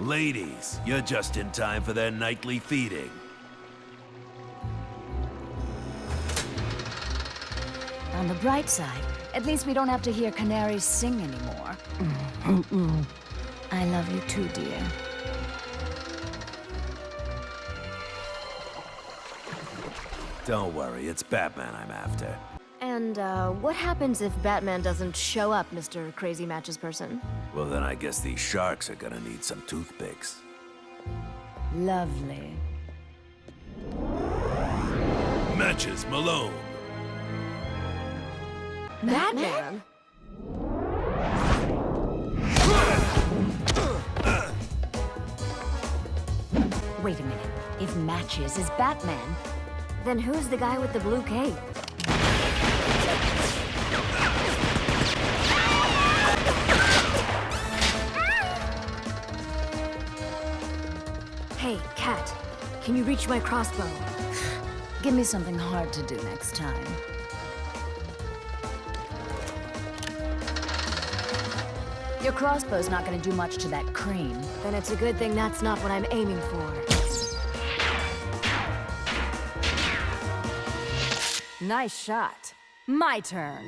Ladies, you're just in time for their nightly feeding. On the bright side, at least we don't have to hear canaries sing anymore. I love you too, dear. Don't worry, it's Batman I'm after. And, what happens if Batman doesn't show up, Mr. Crazy Matches Person? Well, then I guess these sharks are gonna need some toothpicks. Lovely. Matches Malone. Batman? Wait a minute. If Matches is Batman, Then who's the guy with the blue cape? Hey, Cat. Can you reach my crossbow? give me something hard to do next time. Your crossbow's not gonna do much to that cream. Then it's a good thing that's not what I'm aiming for. Nice shot. My turn.